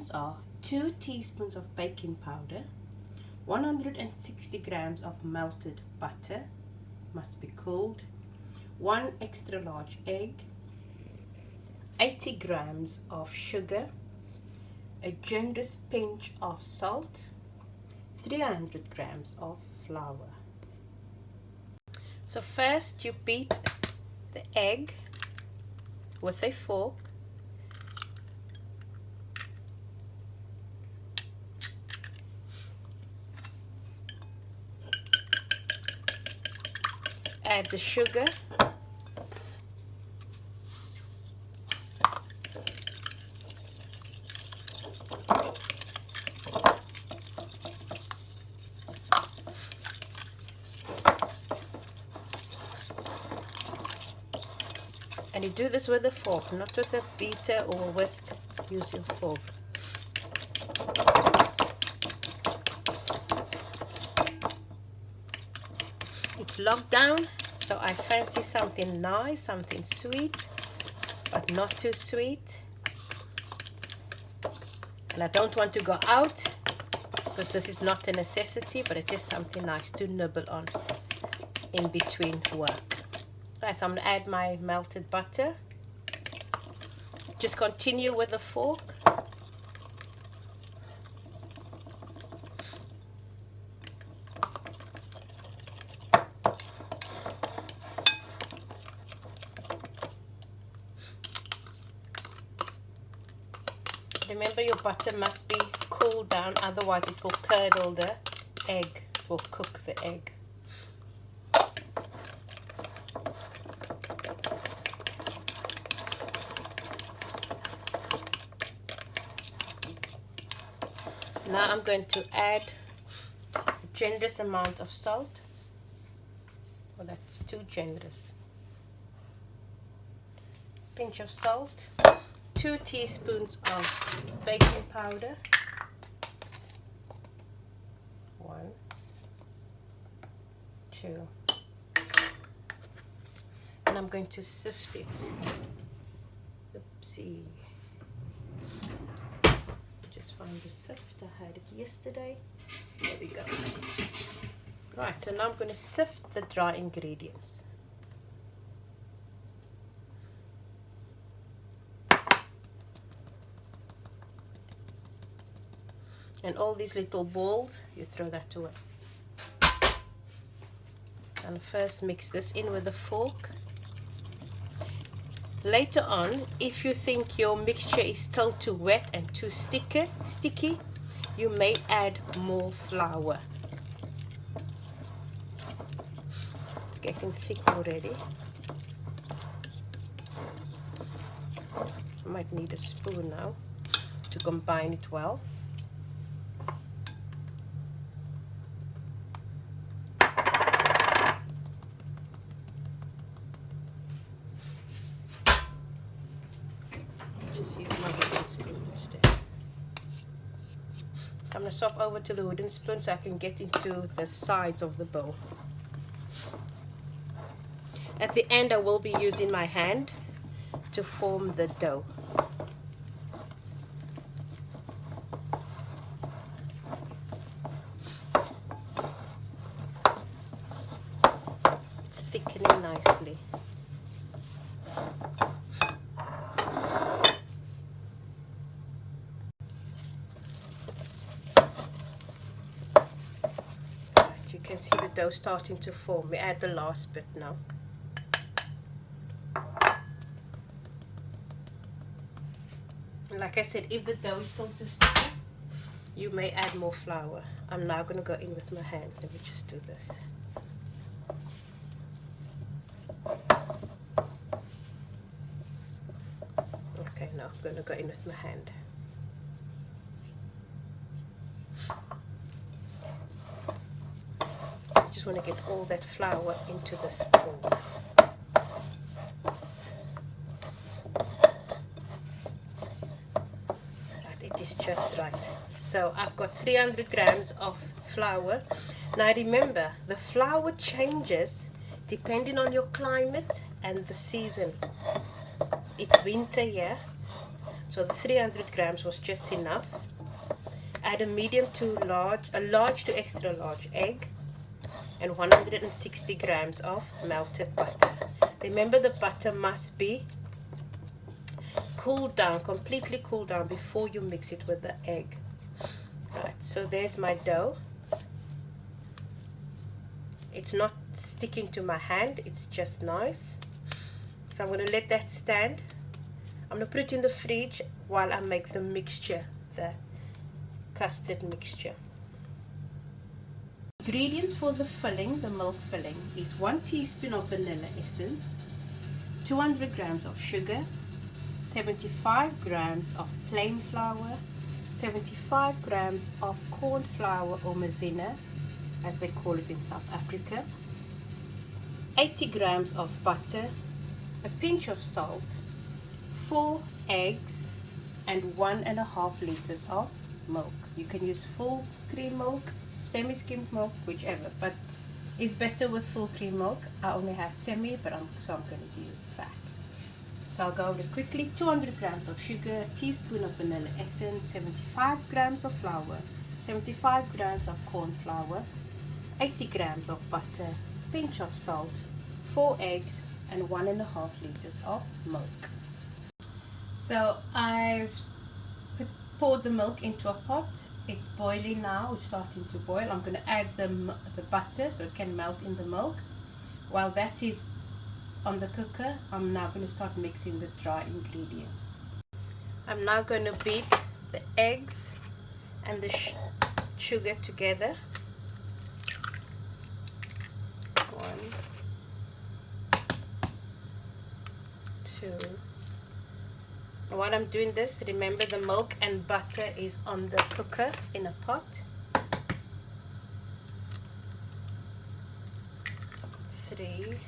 ingredients are 2 teaspoons of baking powder, 160 grams of melted butter, must be cooled, 1 extra large egg, 80 grams of sugar, a generous pinch of salt, 300 grams of flour. So first you beat the egg with a fork. Add the sugar. And you do this with a fork, not with a beater or a whisk. Use your fork. It's locked down, so I fancy something nice, something sweet, but not too sweet. And I don't want to go out, because this is not a necessity, but it is something nice to nibble on in between work. Right, so I'm going to add my melted butter. Just continue with the fork. Remember, your butter must be cooled down, otherwise it will curdle the egg, it will cook the egg. Now I'm going to add a generous amount of salt. Well, that's too generous. Pinch of salt. 2 teaspoons of baking powder. 1, 2. And I'm going to sift it. Oopsie. Just found the sift. I had it yesterday. There we go. Right, so now I'm going to sift the dry ingredients. And all these little balls, you throw that away. And first mix this in with a fork. Later on, if you think your mixture is still too wet and too sticky, you may add more flour. It's getting thick already. I might need a spoon now to combine it well. Just use my wooden spoon instead. I'm going to swap over to the wooden spoon so I can get into the sides of the bowl. At the end I will be using my hand to form the dough. It's thickening nicely. You can see the dough starting to form. We add the last bit now. And like I said, if the dough is still too sticky, you may add more flour. I'm now going to go in with my hand. Let me just do this. Okay, now I'm going to go in with my hand. Just want to get all that flour into this bowl. Right, it is just right. So I've got 300 grams of flour. Now remember, the flour changes depending on your climate and the season. It's winter here, So the 300 grams was just enough. Add a large to extra large egg, and 160 grams of melted butter. Remember, the butter must be cooled down, completely cooled down before you mix it with the egg. Right, so there's my dough. It's not sticking to my hand, it's just nice. So I'm going to let that stand. I'm going to put it in the fridge while I make the mixture, the custard mixture. Ingredients for the filling, the milk filling, is 1 teaspoon of vanilla essence, 200 grams of sugar, 75 grams of plain flour, 75 grams of corn flour or maizena, as they call it in South Africa, 80 grams of butter, a pinch of salt, 4 eggs, and 1.5 liters of milk. You can use full cream milk, semi-skimmed milk, whichever, but it's better with full cream milk. I only have semi, but so I'm going to use fat. So I'll go over it quickly. 200 grams of sugar, a teaspoon of vanilla essence, 75 grams of flour, 75 grams of corn flour, 80 grams of butter, pinch of salt, 4 eggs, and 1.5 liters of milk. So I've poured the milk into a pot. It's boiling now, it's starting to boil. I'm going to add the butter so it can melt in the milk. While that is on the cooker, I'm now going to start mixing the dry ingredients. I'm now going to beat the eggs and the sugar together. 1, 2. And while I'm doing this, remember the milk and butter is on the cooker in a pot. 3,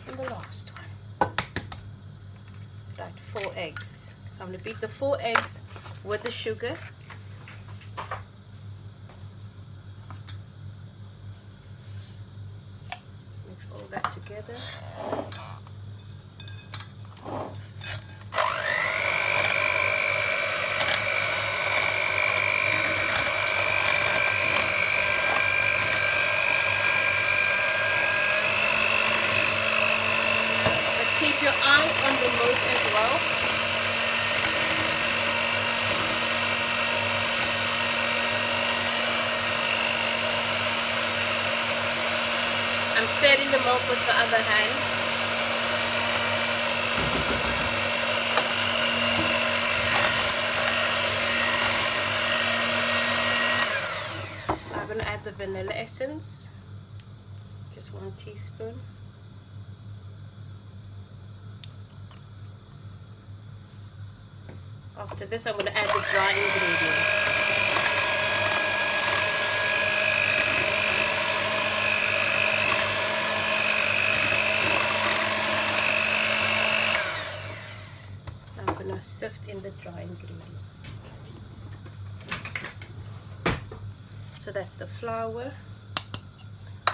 and the last one. Right, 4 eggs. So I'm going to beat the 4 eggs with the sugar. Mix all that together. Keep your eye on the milk as well. I'm stirring the milk with the other hand. I'm going to add the vanilla essence, just 1 teaspoon. After this, I'm going to add the dry ingredients. I'm going to sift in the dry ingredients. So that's the flour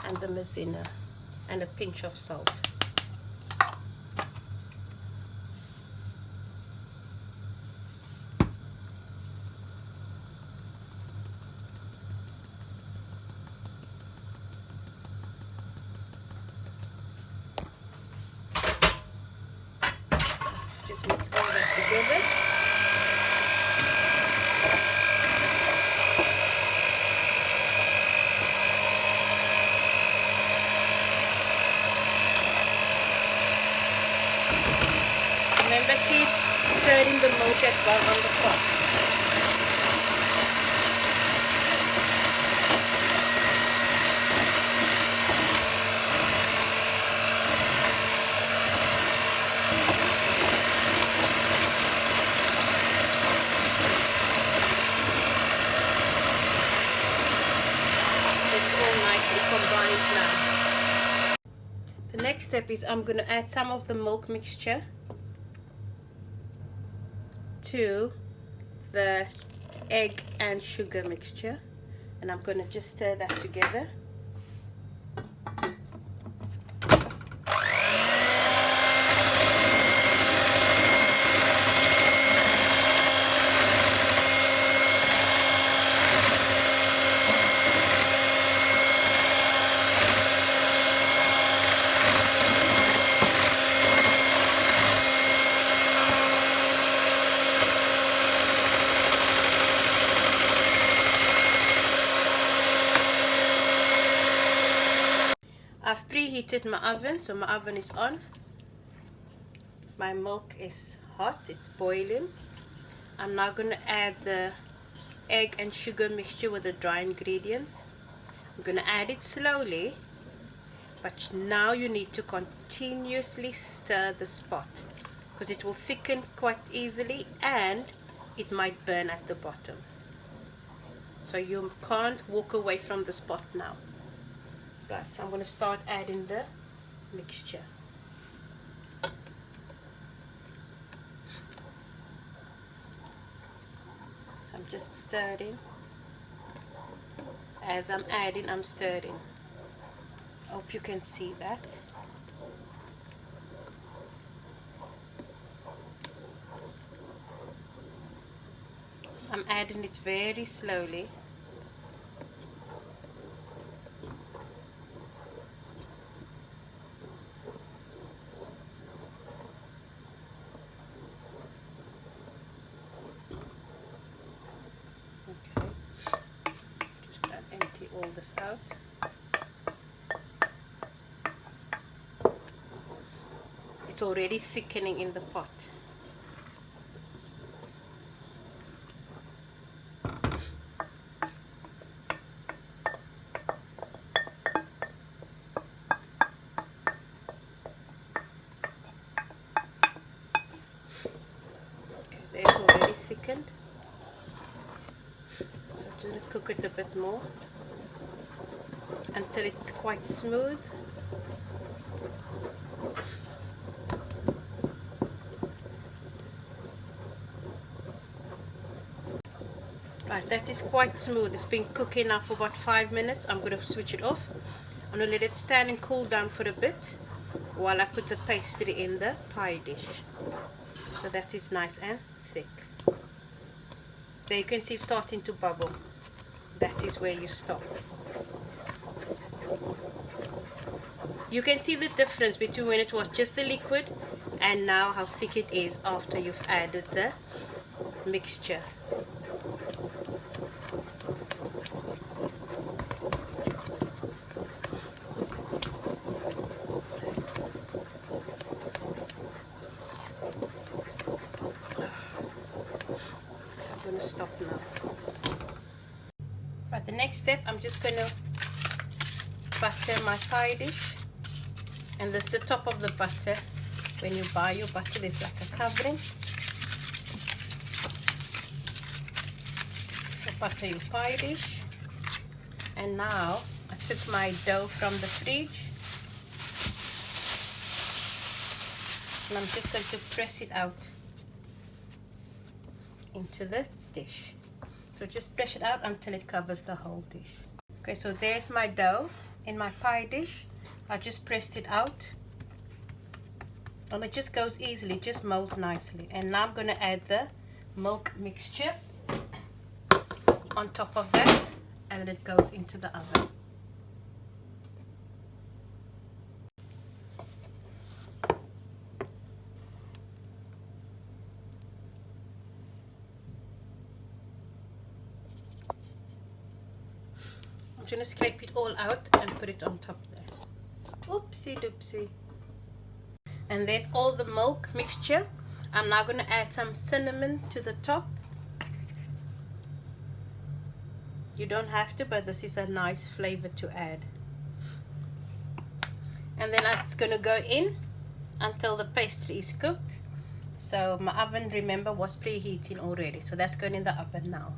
and the maizena and a pinch of salt. Just mix all that together. Remember, keep stirring the milk as well on the pot. The next step is I'm going to add some of the milk mixture to the egg and sugar mixture, and I'm going to just stir that together. I've preheated my oven, so my oven is on. My milk is hot, it's boiling. I'm now going to add the egg and sugar mixture with the dry ingredients. I'm going to add it slowly, but now you need to continuously stir the spot because it will thicken quite easily and it might burn at the bottom. So you can't walk away from the spot now. Right, so I'm going to start adding the mixture. I'm just stirring. As I'm adding, I'm stirring. Hope you can see that. I'm adding it very slowly. Okay, just empty all this out. It's already thickening in the pot. Okay, it's already thickened. So I'm just going to cook it a bit more until it's quite smooth. Right, that is quite smooth. It's been cooking now for about 5 minutes. I'm going to switch it off. I'm going to let it stand and cool down for a bit while I put the pastry in the pie dish. So that is nice and thick. There you can see it's starting to bubble. That is where you stop. You can see the difference between when it was just the liquid and now how thick it is after you've added the mixture. I'm going to stop now. Right, the next step, I'm just going to butter my pie dish. And this is the top of the butter. When you buy your butter, there's like a covering. So butter your pie dish. And now I took my dough from the fridge. And I'm just going to press it out into the dish. So just press it out until it covers the whole dish. Okay, so there's my dough in my pie dish. I just pressed it out and it just goes easily, just molds nicely. And now I'm going to add the milk mixture on top of that and then it goes into the oven. I'm going to scrape it all out and put it on top there. Oopsie doopsie. And there's all the milk mixture. I'm now going to add some cinnamon to the top. You don't have to, but this is a nice flavor to add. And then it's going to go in until the pastry is cooked. So my oven, remember, was preheating already. So that's going in the oven now.